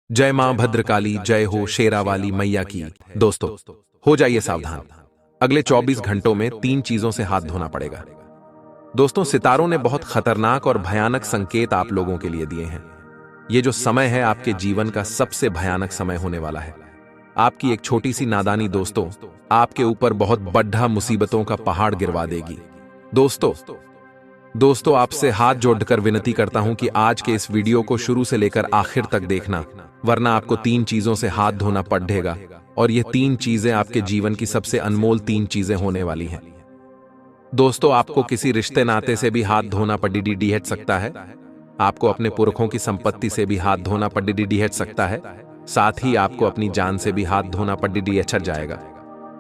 जय मां भद्रकाली, जय हो शेरा वाली मैया की। दोस्तों, हो जाइए सावधान। अगले 24 घंटों में 3 चीजों से हाथ धोना पड़ेगा। दोस्तों, सितारों ने बहुत खतरनाक और भयानक संकेत आप लोगों के लिए दिए हैं। ये जो समय है आपके जीवन का सबसे भयानक समय होने वाला है। आपकी एक छोटी सी नादानी दोस्तों आपके ऊपर बहुत बड़ा मुसीबतों का पहाड़ गिरवा देगी। दोस्तों आपसे हाथ जोड़कर विनती करता हूं कि आज के इस वीडियो को शुरू से लेकर आखिर तक देखना, वरना आपको 3 चीजों से हाथ धोना पड़ेगा। और ये 3 चीजें आपके जीवन की सबसे अनमोल 3 चीजें होने वाली हैं। दोस्तों, आपको किसी रिश्ते नाते से भी हाथ धोना पड़ सकता है। आपको अपने पुरखों की संपत्ति से भी हाथ धोना पड़ सकता है। साथ ही आपको अपनी जान से भी हाथ धोना पड़ जाएगा।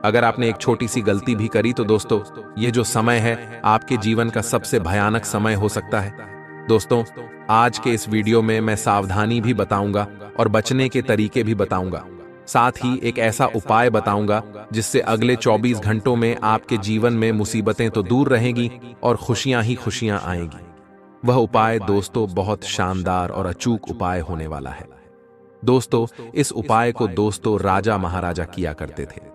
अगर आपने एक छोटी सी गलती भी करी तो दोस्तों, ये जो समय है आपके जीवन का सबसे भयानक समय हो सकता है। दोस्तों, आज के इस वीडियो में मैं सावधानी भी बताऊंगा और बचने के तरीके भी बताऊंगा। साथ ही एक ऐसा उपाय बताऊंगा जिससे अगले 24 घंटों में आपके जीवन में मुसीबतें तो दूर रहेंगी और खुशियां ही खुशियां आएंगी। वह उपाय दोस्तों बहुत शानदार और अचूक उपाय होने वाला है। दोस्तों, इस उपाय को दोस्तों राजा महाराजा किया करते थे।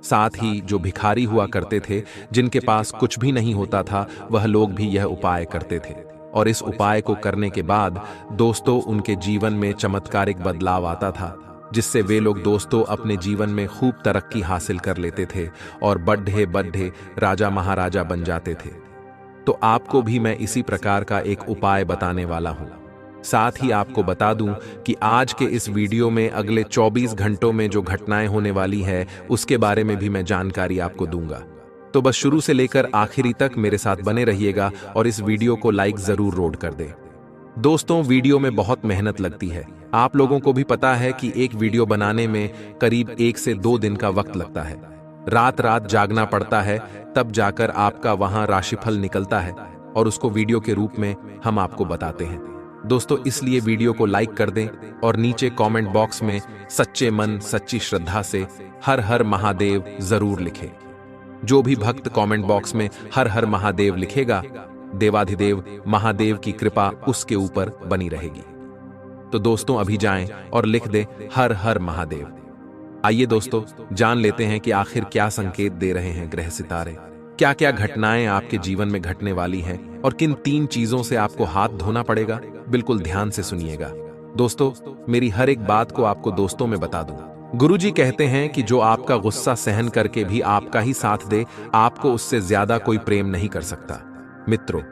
साथ ही जो भिखारी हुआ करते थे, जिनके पास कुछ भी नहीं होता था, वह लोग भी यह उपाय करते थे। और इस उपाय को करने के बाद दोस्तों उनके जीवन में चमत्कारिक बदलाव आता था, जिससे वे लोग दोस्तों अपने जीवन में खूब तरक्की हासिल कर लेते थे और बड़े बड़े राजा महाराजा बन जाते थे। तो आपको भी मैं इसी प्रकार का एक उपाय बताने वाला हूं। साथ ही आपको बता दूं कि आज के इस वीडियो में अगले 24 घंटों में जो घटनाएं होने वाली है उसके बारे में भी मैं जानकारी आपको दूंगा। तो बस शुरू से लेकर आखिरी तक मेरे साथ बने रहिएगा और इस वीडियो को लाइक जरूर रोड कर दें। दोस्तों, वीडियो में बहुत मेहनत लगती है। आप लोगों को भी पता है कि एक वीडियो बनाने में करीब 1 से 2 दिन का वक्त लगता है। रात रात जागना पड़ता है, तब जाकर आपका वहां राशिफल निकलता है और उसको वीडियो के रूप में हम आपको बताते हैं। दोस्तों, इसलिए वीडियो को लाइक कर दें और नीचे कमेंट बॉक्स में सच्चे मन सच्ची श्रद्धा से हर हर महादेव जरूर लिखें। जो भी भक्त कमेंट बॉक्स में हर हर महादेव लिखेगा, देवाधिदेव महादेव की कृपा उसके ऊपर बनी रहेगी। तो दोस्तों अभी जाएं और लिख दें हर हर महादेव। आइए दोस्तों, जान लेते हैं कि आखिर क्या संकेत दे रहे हैं ग्रह सितारे, क्या क्या घटनाएं आपके जीवन में घटने वाली हैं और किन 3 चीजों से आपको हाथ धोना पड़ेगा। बिल्कुल ध्यान से सुनिएगा। दोस्तों, मेरी हर एक बात को आपको दोस्तों में बता दूं। गुरुजी कहते हैं कि जो आपका गुस्सा सहन करके भी आपका ही साथ दे, आपको उससे ज्यादा कोई प्रेम नहीं कर सकता मित्रों।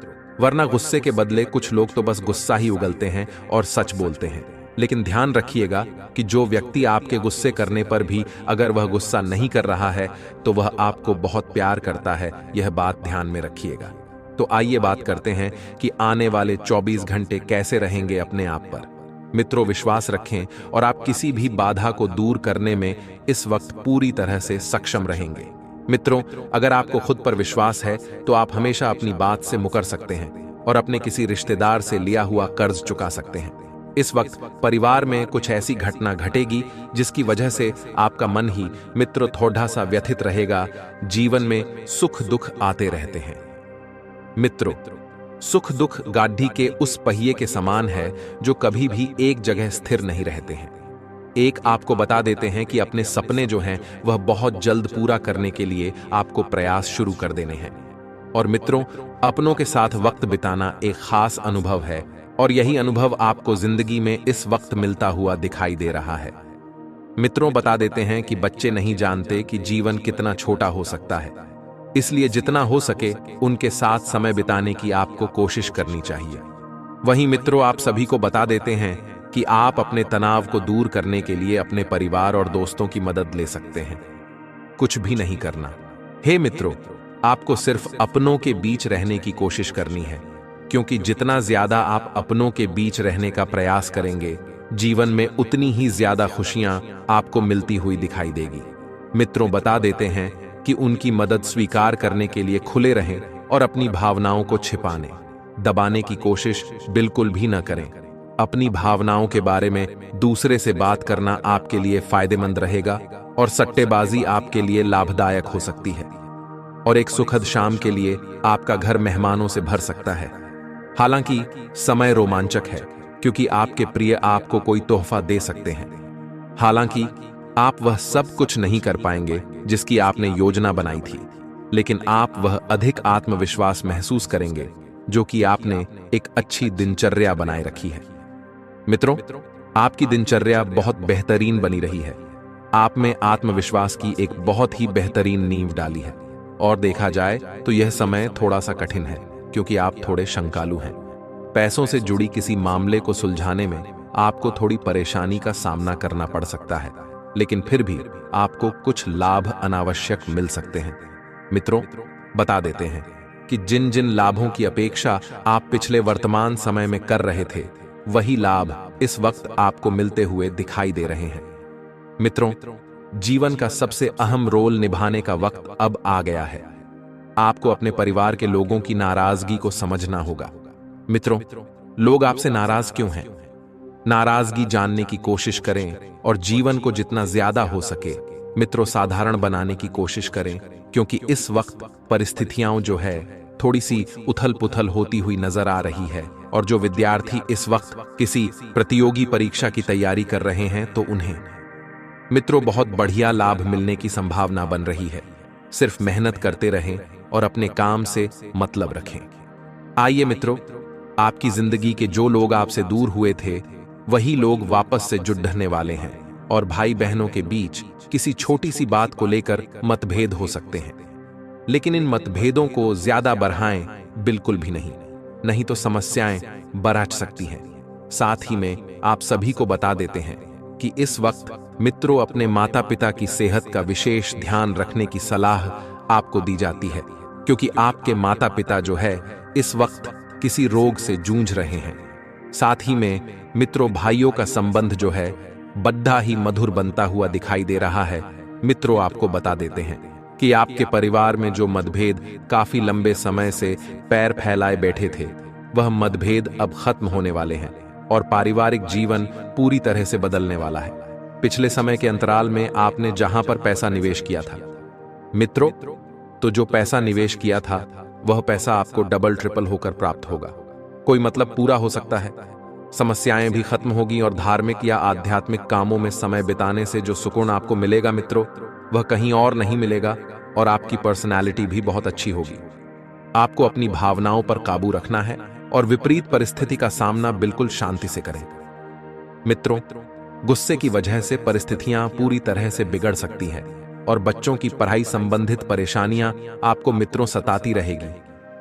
वरना गुस्से के बदले कुछ लोग तो बस गुस्सा ही उगलते हैं और सच बोलते हैं। लेकिन ध्यान रखिएगा कि जो व्यक्ति आपके गुस्से करने पर भी अगर वह गुस्सा नहीं कर रहा है तो वह आपको बहुत प्यार करता है। यह बात ध्यान में रखिएगा। तो आइए बात करते हैं कि आने वाले 24 घंटे कैसे रहेंगे अपने आप पर। मित्रों, विश्वास रखें और आप किसी भी बाधा को दूर करने में इस वक्त पूरी तरह से सक्षम रहेंगे। मित्रों, अगर आपको खुद पर विश्वास है तो आप हमेशा अपनी बात से मुकर सकते हैं और अपने किसी रिश्तेदार से लिया हुआ कर्ज चुका सकते हैं। इस वक्त परिवार में कुछ ऐसी घटना घटेगी जिसकी वजह से आपका मन ही मित्रों थोड़ा सा व्यथित रहेगा। जीवन में सुख दुख आते रहते हैं। मित्रों, सुख दुख गाड़ी के उस पहिए के समान है जो कभी भी एक जगह स्थिर नहीं रहते हैं। एक आपको बता देते हैं कि अपने सपने जो हैं वह बहुत जल्द पूरा करने के लिए आपको प्रयास शुरू कर देने हैं। और मित्रों, अपनों के साथ वक्त बिताना एक खास अनुभव है और यही अनुभव आपको जिंदगी में इस वक्त मिलता हुआ दिखाई दे रहा है। मित्रों, बता देते हैं कि बच्चे नहीं जानते कि जीवन कितना छोटा हो सकता है, इसलिए जितना हो सके उनके साथ समय बिताने की आपको कोशिश करनी चाहिए। वहीं मित्रों, आप सभी को बता देते हैं कि आप अपने तनाव को दूर करने के लिए अपने परिवार और दोस्तों की मदद ले सकते हैं। कुछ भी नहीं करना। हे मित्रों, आपको सिर्फ अपनों के बीच रहने की कोशिश करनी है, क्योंकि जितना ज्यादा आप अपनों के बीच रहने का प्रयास करेंगे, जीवन में उतनी ही ज्यादा खुशियां आपको मिलती हुई दिखाई देगी। मित्रों, बता देते हैं कि उनकी मदद स्वीकार करने के लिए खुले रहें और अपनी भावनाओं को छिपाने दबाने की कोशिश बिल्कुल भी न करें। अपनी भावनाओं के बारे में दूसरे से बात करना आपके लिए फायदेमंद रहेगा और सट्टेबाजी आपके लिए लाभदायक हो सकती है। और एक सुखद शाम के लिए आपका घर मेहमानों से भर सकता है। हालांकि समय रोमांचक है, क्योंकि आपके प्रिय आपको कोई तोहफा दे सकते हैं। हालांकि आप वह सब कुछ नहीं कर पाएंगे जिसकी आपने योजना बनाई थी, लेकिन आप वह अधिक आत्मविश्वास महसूस करेंगे जो कि आपने एक अच्छी दिनचर्या बनाए रखी है। मित्रों, आपकी दिनचर्या बहुत बेहतरीन बनी रही है। आप में आत्मविश्वास की एक बहुत ही बेहतरीन नींव डाली है। और देखा जाए तो यह समय थोड़ा सा कठिन है क्योंकि आप थोड़े शंकालु हैं। पैसों से जुड़ी किसी मामले को सुलझाने में आपको थोड़ी परेशानी का सामना करना पड़ सकता है, लेकिन फिर भी आपको कुछ लाभ अनावश्यक मिल सकते हैं। मित्रों, बता देते हैं कि जिन जिन लाभों की अपेक्षा आप पिछले वर्तमान समय में कर रहे थे, वही लाभ इस वक्त आपको मिलते हुए दिखाई दे रहे हैं। मित्रों, जीवन का सबसे अहम रोल निभाने का वक्त अब आ गया है। आपको अपने परिवार के लोगों की नाराजगी को समझना होगा। मित्रों, लोग आपसे नाराज क्यों हैं? नाराजगी जानने की कोशिश करें और जीवन को जितना ज्यादा हो सके मित्रों साधारण बनाने की कोशिश करें, क्योंकि इस वक्त परिस्थितियां जो है थोड़ी सी उथल पुथल होती हुई नजर आ रही है। और जो विद्यार्थी इस वक्त किसी प्रतियोगी परीक्षा की तैयारी कर रहे हैं तो उन्हें मित्रों बहुत बढ़िया लाभ मिलने की संभावना बन रही है। सिर्फ मेहनत करते रहें और अपने काम से मतलब रखें। आइए मित्रों, आपकी जिंदगी के जो लोग आपसे दूर हुए थे वही लोग वापस से जुड़ने वाले हैं, और भाई बहनों के बीच किसी छोटी सी बात को लेकर मतभेद हो सकते हैं, लेकिन इन मतभेदों को ज्यादा बढ़ाएं बिल्कुल भी नहीं तो समस्याएं बढ़ सकती हैं। साथ ही में आप सभी को बता देते हैं कि इस वक्त मित्रों अपने माता पिता की सेहत का विशेष ध्यान रखने की सलाह आपको दी जाती है, क्योंकि आपके माता पिता जो है इस वक्त किसी रोग से जूझ रहे हैं। साथ ही में मित्रों भाइयों का संबंध जो है बड़ा ही मधुर बनता हुआ दिखाई दे रहा है। मित्रों, आपको बता देते हैं कि आपके परिवार में जो मतभेद काफी लंबे समय से पैर फैलाए बैठे थे, वह मतभेद अब खत्म होने वाले हैं और पारिवारिक जीवन पूरी तरह से बदलने वाला है। पिछले समय के अंतराल में आपने जहां पर पैसा निवेश किया था मित्रों, तो जो पैसा निवेश किया था वह पैसा आपको डबल ट्रिपल होकर प्राप्त होगा। कोई मतलब पूरा हो सकता है, समस्याएं भी खत्म होगी और धार्मिक या आध्यात्मिक कामों में समय बिताने से जो सुकून आपको मिलेगा मित्रों, वह कहीं और नहीं मिलेगा। और आपकी पर्सनालिटी भी बहुत अच्छी होगी। आपको अपनी भावनाओं पर काबू रखना है और विपरीत परिस्थिति का सामना बिल्कुल शांति से करें। मित्रों, गुस्से की वजह से परिस्थितियां पूरी तरह से बिगड़ सकती हैं और बच्चों की पढ़ाई संबंधित परेशानियां आपको मित्रों सताती रहेगी,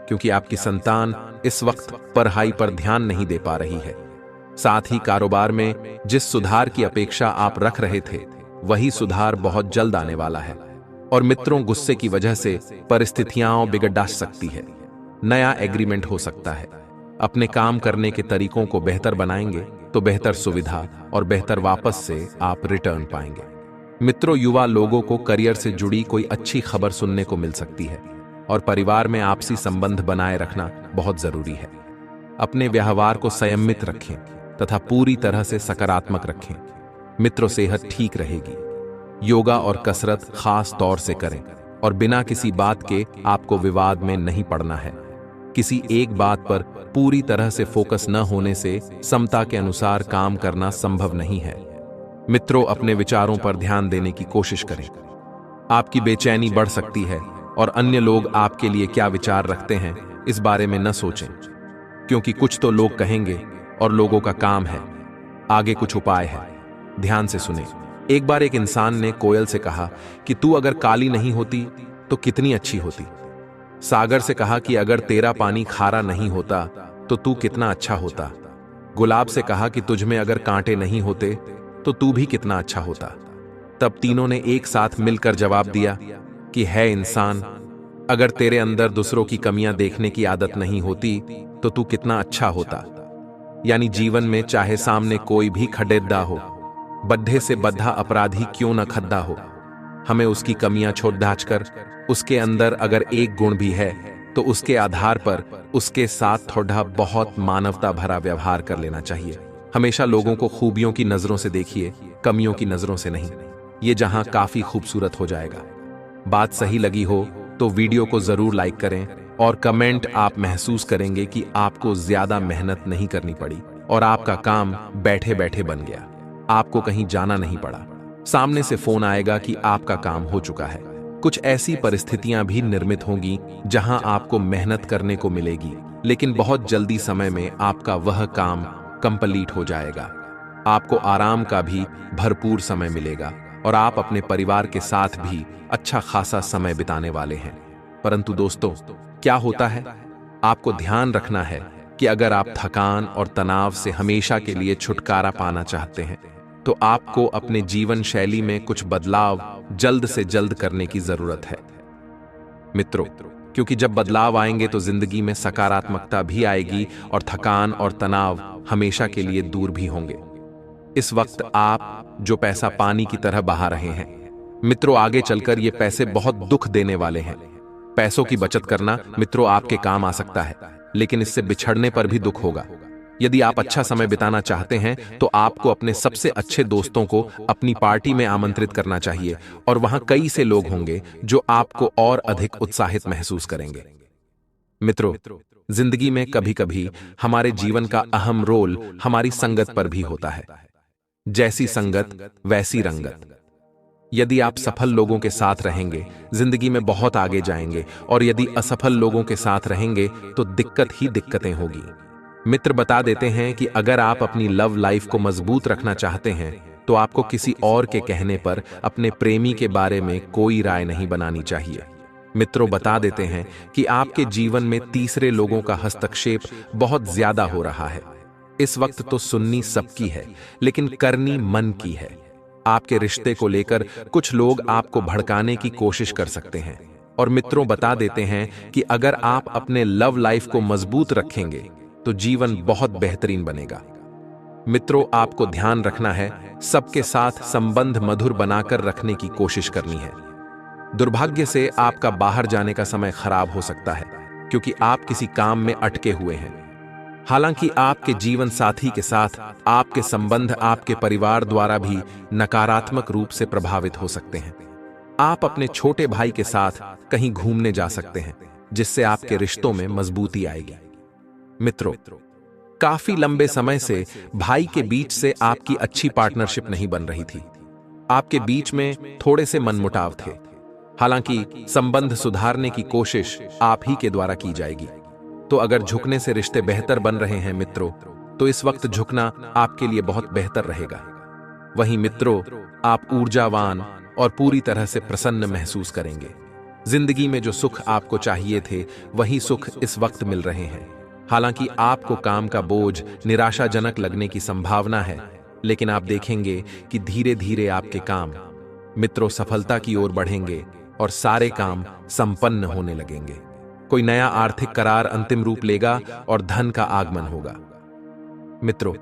क्योंकि आपकी संतान इस वक्त पढ़ाई पर ध्यान नहीं दे पा रही है। साथ ही कारोबार में जिस सुधार की अपेक्षा आप रख रहे थे वही सुधार बहुत जल्द आने वाला है। और मित्रों, गुस्से की वजह से परिस्थितियां बिगड़ सकती है। नया एग्रीमेंट हो सकता है। अपने काम करने के तरीकों को बेहतर बनाएंगे तो बेहतर सुविधा और बेहतर वापस से आप रिटर्न पाएंगे। मित्रों, युवा लोगों को करियर से जुड़ी कोई अच्छी खबर सुनने को मिल सकती है और परिवार में आपसी संबंध बनाए रखना बहुत जरूरी है। अपने व्यवहार को संयमित रखें तथा पूरी तरह से सकारात्मक रखें। मित्रों, सेहत ठीक रहेगी। योगा और कसरत खास तौर से करें और बिना किसी बात के आपको विवाद में नहीं पड़ना है। किसी एक बात पर पूरी तरह से फोकस न होने से समता के अनुसार काम करना संभव नहीं है। मित्रों, अपने विचारों पर ध्यान देने की कोशिश करें। आपकी बेचैनी बढ़ सकती है और अन्य लोग आपके लिए क्या विचार रखते हैं इस बारे में न सोचें, क्योंकि कुछ तो लोग कहेंगे और लोगों का काम है, आगे कुछ उपाय है। ध्यान से सुने। एक बार एक इंसान ने कोयल से कहा कि तू अगर काली नहीं होती तो कितनी अच्छी होती। सागर से कहा कि अगर तेरा पानी खारा नहीं होता तो तू कितना अच्छा होता। गुलाब से कहा कि तुझ में अगर कांटे नहीं होते तो तू भी कितना अच्छा होता। तब तीनों ने एक साथ मिलकर जवाब दिया कि है इंसान, अगर तेरे अंदर दूसरों की कमियां देखने की आदत नहीं होती तो तू कितना अच्छा होता। यानी जीवन में चाहे सामने कोई भी खड़ेदा हो, बड्ढे से बद्धा अपराधी क्यों न खद्दा हो, हमें उसकी कमियां छोड़ दाचकर उसके अंदर अगर एक गुण भी है तो उसके आधार पर उसके साथ थोड़ा बहुत मानवता भरा व्यवहार कर लेना चाहिए। हमेशा लोगों को खूबियों की नजरों से देखिए, कमियों की नजरों से नहीं। ये जहां काफी खूबसूरत हो जाएगा। बात सही लगी हो तो वीडियो को जरूर लाइक करें और कमेंट आप महसूस करेंगे कि आपको ज्यादा मेहनत नहीं करनी पड़ी। और आपका काम बैठे बैठे बन गया। आपको कहीं जाना नहीं पड़ा। सामने से फोन आएगा कि आपका काम हो चुका है। कुछ ऐसी परिस्थितियां भी निर्मित होंगी जहां आपको मेहनत करने को मिलेगी, लेकिन बहुत जल्दी समय में आपका वह काम कंप्लीट हो जाएगा। आपको आराम का भी भरपूर समय मिलेगा और आप अपने परिवार के साथ भी अच्छा खासा समय बिताने वाले हैं। परंतु दोस्तों, क्या होता है, आपको ध्यान रखना है कि अगर आप थकान और तनाव से हमेशा के लिए छुटकारा पाना चाहते हैं, तो आपको अपने जीवन शैली में कुछ बदलाव जल्द से जल्द करने की जरूरत है मित्रों, क्योंकि जब बदलाव आएंगे तो जिंदगी में सकारात्मकता भी आएगी और थकान और तनाव हमेशा के लिए दूर भी होंगे। इस वक्त आप जो पैसा पानी की तरह बहा रहे हैं मित्रों, आगे चलकर ये पैसे बहुत दुख देने वाले हैं। पैसों की बचत करना मित्रों आपके काम आ सकता है, लेकिन इससे बिछड़ने पर भी दुख होगा। यदि आप अच्छा समय बिताना चाहते हैं तो आपको अपने सबसे अच्छे दोस्तों को अपनी पार्टी में आमंत्रित करना चाहिए और वहां कई से लोग होंगे जो आपको और अधिक उत्साहित महसूस करेंगे। मित्रों, जिंदगी में कभी कभी हमारे जीवन का अहम रोल हमारी संगत पर भी होता है। जैसी संगत वैसी रंगत। यदि आप सफल लोगों के साथ रहेंगे जिंदगी में बहुत आगे जाएंगे, और यदि असफल लोगों के साथ रहेंगे तो दिक्कत ही दिक्कतें होगी। मित्र बता देते हैं कि अगर आप अपनी लव लाइफ को मजबूत रखना चाहते हैं तो आपको किसी और के कहने पर अपने प्रेमी के बारे में कोई राय नहीं बनानी चाहिए। मित्रों बता देते हैं कि आपके जीवन में तीसरे लोगों का हस्तक्षेप बहुत ज्यादा हो रहा है। इस वक्त तो सुननी सबकी है, लेकिन करनी मन की है। आपके रिश्ते को लेकर कुछ लोग आपको भड़काने की कोशिश कर सकते हैं, और मित्रों बता देते हैं कि अगर आप अपने लव लाइफ को मजबूत रखेंगे तो जीवन बहुत बेहतरीन बनेगा। मित्रों, आपको ध्यान रखना है, सबके साथ संबंध मधुर बनाकर रखने की कोशिश करनी है। दुर्भाग्य से आपका बाहर जाने का समय खराब हो सकता है, क्योंकि आप किसी काम में अटके हुए हैं। हालांकि आपके जीवन साथी के साथ आपके संबंध आपके परिवार द्वारा भी नकारात्मक रूप से प्रभावित हो सकते हैं। आप अपने छोटे भाई के साथ कहीं घूमने जा सकते हैं, जिससे आपके रिश्तों में मजबूती आएगी। मित्रों, काफी लंबे समय से भाई के बीच से आपकी अच्छी पार्टनरशिप नहीं बन रही थी। आपके बीच में थोड़े से मनमुटाव थे। हालांकि संबंध सुधारने की कोशिश आप ही के द्वारा की जाएगी। तो अगर झुकने से रिश्ते बेहतर बन रहे हैं मित्रों, तो इस वक्त झुकना आपके लिए बहुत बेहतर रहेगा। वहीं मित्रों, आप ऊर्जावान और पूरी तरह से प्रसन्न महसूस करेंगे। जिंदगी में जो सुख आपको चाहिए थे वही सुख इस वक्त मिल रहे हैं। हालांकि आपको काम का बोझ निराशाजनक लगने की संभावना है, लेकिन आप देखेंगे कि धीरे धीरे आपके काम मित्रों सफलता की ओर बढ़ेंगे और सारे काम संपन्न होने लगेंगे। कोई नया आर्थिक करार अंतिम रूप लेगा और धन का आगमन होगा। मित्रों,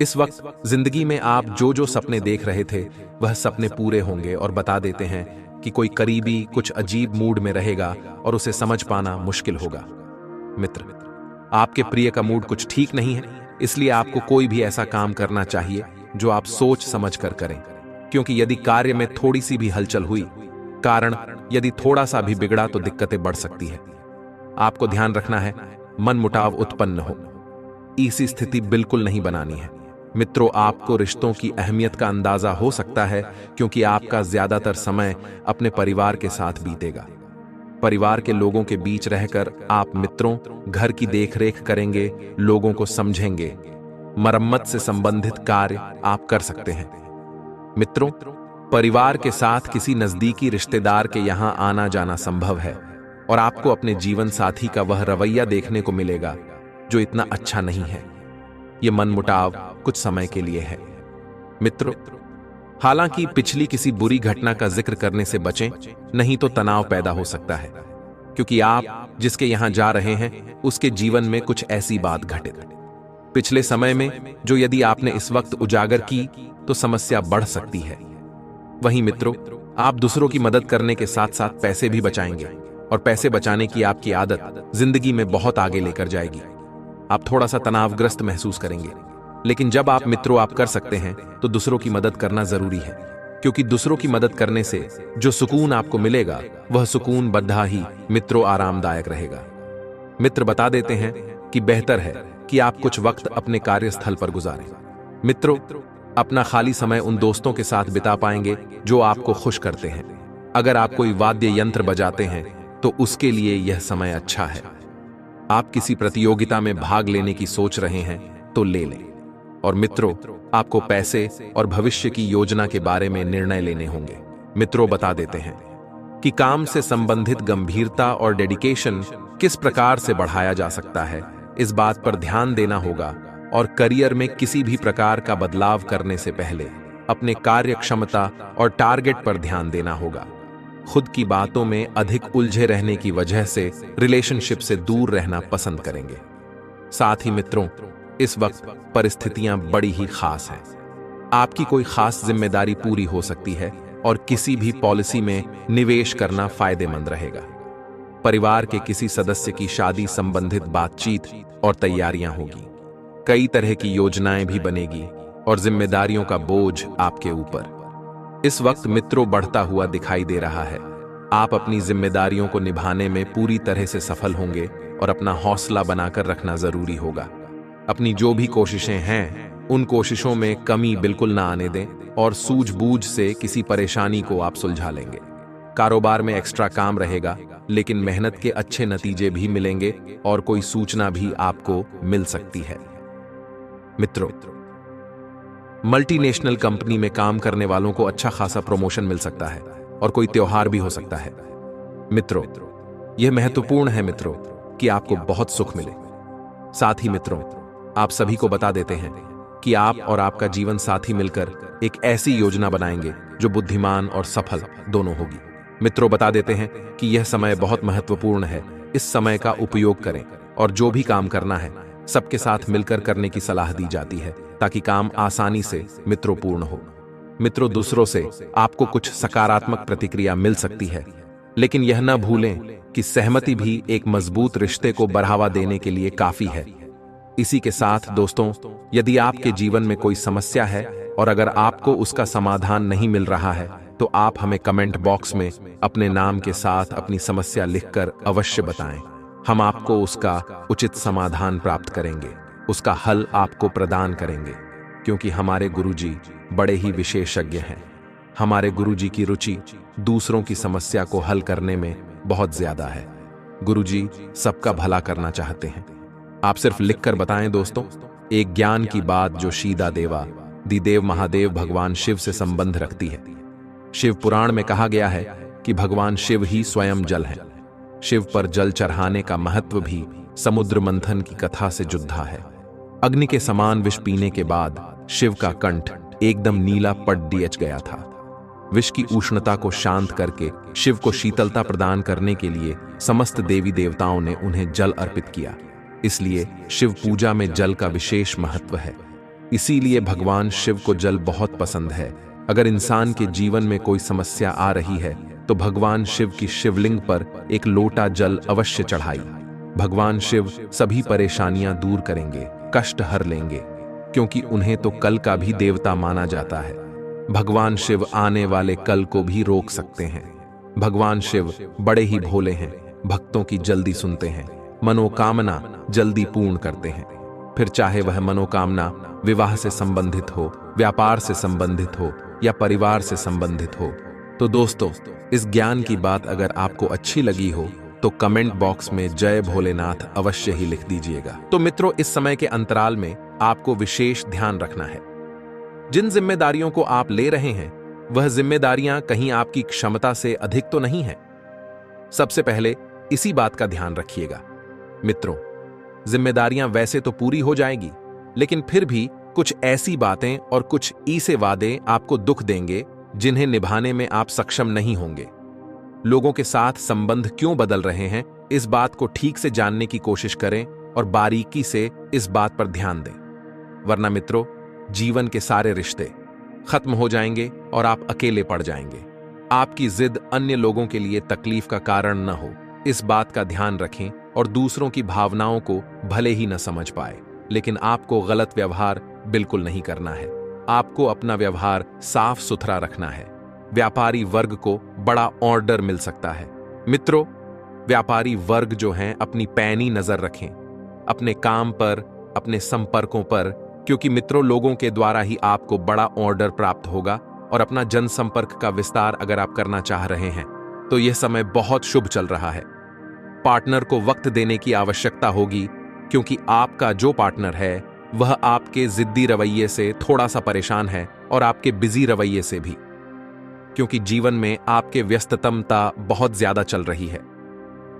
इस वक्त जिंदगी में आप जो जो सपने देख रहे थे वह सपने पूरे होंगे, और बता देते हैं कि कोई करीबी कुछ अजीब मूड में रहेगा और उसे समझ पाना मुश्किल होगा। मित्र, आपके प्रिय का मूड कुछ ठीक नहीं है, इसलिए आपको कोई भी ऐसा काम करना चाहिए जो आप सोच समझ कर करें, क्योंकि यदि कार्य में थोड़ी सी भी हलचल हुई, कारण यदि थोड़ा सा भी बिगड़ा तो दिक्कतें बढ़ सकती है। आपको ध्यान रखना है मनमुटाव उत्पन्न हो, ऐसी स्थिति बिल्कुल नहीं बनानी है। मित्रों, आपको रिश्तों की अहमियत का अंदाजा हो सकता है, क्योंकि आपका ज्यादातर समय अपने परिवार के साथ बीतेगा। परिवार के लोगों के बीच रहकर आप मित्रों घर की देखरेख करेंगे, लोगों को समझेंगे, मरम्मत से संबंधित कार्य आप कर सकते हैं। मित्रों, परिवार के साथ किसी नजदीकी रिश्तेदार के यहां आना जाना संभव है, और आपको अपने जीवन साथी का वह रवैया देखने को मिलेगा जो इतना अच्छा नहीं है। यह मनमुटाव कुछ समय के लिए है। मित्रों, हालांकि पिछली किसी बुरी घटना का जिक्र करने से बचें, नहीं तो तनाव पैदा हो सकता है, क्योंकि आप जिसके यहां जा रहे हैं उसके जीवन में कुछ ऐसी बात घटित पिछले समय में जो यदि आपने इस वक्त उजागर की तो समस्या बढ़ सकती है। वहीं मित्रों, आप दूसरों की मदद करने के साथ साथ पैसे भी बचाएंगे, और पैसे बचाने की आपकी आदत जिंदगी में बहुत आगे लेकर जाएगी। आप थोड़ा सा तनावग्रस्त महसूस करेंगे, लेकिन जब आप मित्रों आप कर सकते हैं तो दूसरों की मदद करना जरूरी है, क्योंकि दूसरों की मदद करने से जो सुकून आपको मिलेगा वह सुकून बद्धा ही मित्रों आरामदायक रहेगा। मित्र बता देते हैं कि बेहतर है कि आप कुछ वक्त अपने कार्यस्थल पर गुजारें। मित्रों, अपना खाली समय उन दोस्तों के साथ बिता पाएंगे जो आपको खुश करते हैं। अगर आप कोई वाद्य यंत्र बजाते हैं तो उसके लिए यह समय अच्छा है। आप किसी प्रतियोगिता में भाग लेने की सोच रहे हैं तो ले लें। और मित्रों, आपको पैसे और भविष्य की योजना के बारे में निर्णय लेने होंगे। मित्रों, बता देते हैं कि काम से संबंधित गंभीरता और डेडिकेशन किस प्रकार से बढ़ाया जा सकता है, इस बात पर ध्यान देना होगा। और करियर में किसी भी प्रकार का बदलाव करने से पहले अपने कार्य क्षमता और टारगेट पर ध्यान देना होगा। खुद की बातों में अधिक उलझे रहने की वजह से रिलेशनशिप से दूर रहना पसंद करेंगे। साथ ही मित्रों, इस वक्त परिस्थितियां बड़ी ही खास हैं। आपकी कोई खास जिम्मेदारी पूरी हो सकती है और किसी भी पॉलिसी में निवेश करना फायदेमंद रहेगा। परिवार के किसी सदस्य की शादी संबंधित बातचीत और तैयारियां होगी। कई तरह की योजनाएं भी बनेगी और जिम्मेदारियों का बोझ आपके ऊपर इस वक्त मित्रों बढ़ता हुआ दिखाई दे रहा है। आप अपनी जिम्मेदारियों को निभाने में पूरी तरह से सफल होंगे और अपना हौसला बनाकर रखना जरूरी होगा। अपनी जो भी कोशिशें हैं उन कोशिशों में कमी बिल्कुल ना आने दें और सूझबूझ से किसी परेशानी को आप सुलझा लेंगे। कारोबार में एक्स्ट्रा काम रहेगा, लेकिन मेहनत के अच्छे नतीजे भी मिलेंगे और कोई सूचना भी आपको मिल सकती है। मित्रों, मल्टीनेशनल कंपनी में काम करने वालों को अच्छा खासा प्रमोशन मिल सकता है और कोई त्योहार भी हो सकता है। मित्रों, यह महत्वपूर्ण है मित्रों कि आपको बहुत सुख मिले। साथ ही मित्रों, आप सभी को बता देते हैं कि आप और आपका जीवन साथी मिलकर एक ऐसी योजना बनाएंगे जो बुद्धिमान और सफल दोनों होगी। मित्रों, बता देते हैं कि यह समय बहुत महत्वपूर्ण है। इस समय का उपयोग करें और जो भी काम करना है सबके साथ मिलकर करने की सलाह दी जाती है ताकि काम आसानी से मित्रों पूर्ण हो। मित्रों, दूसरों से आपको कुछ सकारात्मक प्रतिक्रिया मिल सकती है, लेकिन यह न भूलें कि सहमति भी एक मजबूत रिश्ते को बढ़ावा देने के लिए काफी है। इसी के साथ दोस्तों, यदि आपके जीवन में कोई समस्या है और अगर आपको उसका समाधान नहीं मिल रहा है तो आप हमें कमेंट बॉक्स में अपने नाम के साथ अपनी समस्या लिखकर अवश्य बताएं। हम आपको उसका उचित समाधान प्राप्त करेंगे, उसका हल आपको प्रदान करेंगे, क्योंकि हमारे गुरुजी बड़े ही विशेषज्ञ हैं। हमारे गुरुजी की रुचि दूसरों की समस्या को हल करने में बहुत ज्यादा है। गुरुजी सबका भला करना चाहते हैं। आप सिर्फ लिखकर बताएं दोस्तों। एक ज्ञान की बात जो शीदा देवा दिदेव महादेव भगवान शिव से संबंध रखती है। शिव पुराण में कहा गया है कि भगवान शिव ही स्वयं जल हैं। शिव पर जल चढ़ाने का महत्व भी समुद्र मंथन की कथा से जुड़ा है। अग्नि के समान विष पीने के बाद शिव का कंठ एकदम नीला पट दियच गया था। विष की उष्णता को शांत करके शिव को शीतलता प्रदान करने के लिए समस्त देवी देवताओं ने उन्हें जल अर्पित किया। इसलिए शिव पूजा में जल का विशेष महत्व है। इसीलिए भगवान शिव को जल बहुत पसंद है। अगर इंसान के जीवन में कोई समस्या आ रही है तो भगवान शिव की शिवलिंग पर एक लोटा जल अवश्य चढ़ाई। भगवान शिव सभी परेशानियां दूर करेंगे, कष्ट हर लेंगे, क्योंकि उन्हें तो कल का भी देवता माना जाता है। भगवान शिव आने वाले कल को भी रोक सकते हैं। भगवान शिव बड़े ही भोले हैं, भक्तों की जल्दी सुनते हैं, मनोकामना जल्दी पूर्ण करते हैं। फिर चाहे वह मनोकामना विवाह से संबंधित हो, व्यापार से संबंधित हो या परिवार से संबंधित हो। तो दोस्तों, इस ज्ञान की बात अगर आपको अच्छी लगी हो तो कमेंट बॉक्स में जय भोलेनाथ अवश्य ही लिख दीजिएगा। तो मित्रों, इस समय के अंतराल में आपको विशेष ध्यान रखना है। जिन जिम्मेदारियों को आप ले रहे हैं वह जिम्मेदारियां कहीं आपकी क्षमता से अधिक तो नहीं है। सबसे पहले इसी बात का ध्यान रखिएगा। मित्रों, जिम्मेदारियां वैसे तो पूरी हो जाएगी, लेकिन फिर भी कुछ ऐसी बातें और कुछ ऐसे वादे आपको दुख देंगे जिन्हें निभाने में आप सक्षम नहीं होंगे। लोगों के साथ संबंध क्यों बदल रहे हैं, इस बात को ठीक से जानने की कोशिश करें और बारीकी से इस बात पर ध्यान दें, वरना मित्रों जीवन के सारे रिश्ते खत्म हो जाएंगे और आप अकेले पड़ जाएंगे। आपकी जिद अन्य लोगों के लिए तकलीफ का कारण न हो, इस बात का ध्यान रखें और दूसरों की भावनाओं को भले ही न समझ पाए, लेकिन आपको गलत व्यवहार बिल्कुल नहीं करना है। आपको अपना व्यवहार साफ सुथरा रखना है। व्यापारी वर्ग को बड़ा ऑर्डर मिल सकता है। मित्रों, व्यापारी वर्ग जो हैं अपनी पैनी नजर रखें, अपने काम पर अपने संपर्कों पर, क्योंकि मित्रों लोगों के द्वारा ही आपको बड़ा ऑर्डर प्राप्त होगा। और अपना जनसंपर्क का विस्तार अगर आप करना चाह रहे हैं तो यह समय बहुत शुभ चल रहा है। पार्टनर को वक्त देने की आवश्यकता होगी, क्योंकि आपका जो पार्टनर है वह आपके जिद्दी रवैये से थोड़ा सा परेशान है और आपके बिजी रवैये से भी, क्योंकि जीवन में आपके व्यस्ततमता बहुत ज्यादा चल रही है।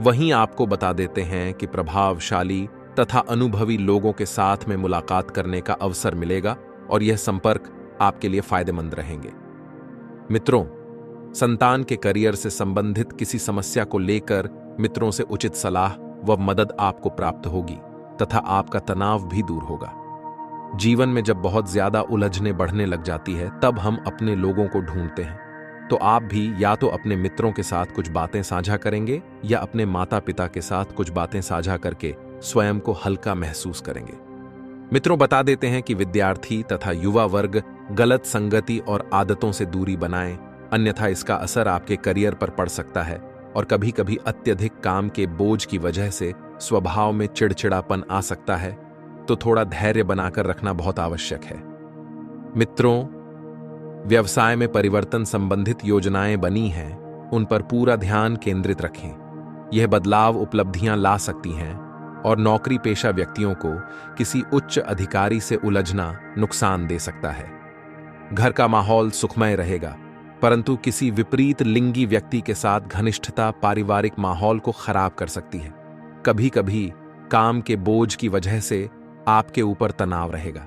वहीं आपको बता देते हैं कि प्रभावशाली तथा अनुभवी लोगों के साथ में मुलाकात करने का अवसर मिलेगा और यह संपर्क आपके लिए फायदेमंद रहेंगे। मित्रों, संतान के करियर से संबंधित किसी समस्या को लेकर मित्रों से उचित सलाह व मदद आपको प्राप्त होगी तथा आपका तनाव भी दूर होगा। जीवन में जब बहुत ज्यादा उलझने बढ़ने लग जाती है तब हम अपने लोगों को ढूंढते हैं, तो आप भी या तो अपने मित्रों के साथ कुछ बातें साझा करेंगे या अपने माता पिता के साथ कुछ बातें साझा करके स्वयं को हल्का महसूस करेंगे। मित्रों, बता देते हैं कि विद्यार्थी तथा युवा वर्ग गलत संगति और आदतों से दूरी बनाएं, अन्यथा इसका असर आपके करियर पर पड़ सकता है और कभी कभी अत्यधिक काम के बोझ की वजह से स्वभाव में चिड़चिड़ापन आ सकता है, तो थोड़ा धैर्य बनाकर रखना बहुत आवश्यक है। मित्रों, व्यवसाय में परिवर्तन संबंधित योजनाएं बनी हैं, उन पर पूरा ध्यान केंद्रित रखें। यह बदलाव उपलब्धियां ला सकती हैं और नौकरी पेशा व्यक्तियों को किसी उच्च अधिकारी से उलझना नुकसान दे सकता है। घर का माहौल सुखमय रहेगा, परंतु किसी विपरीत लिंगी व्यक्ति के साथ घनिष्ठता पारिवारिक माहौल को खराब कर सकती है। कभी कभी काम के बोझ की वजह से आपके ऊपर तनाव रहेगा।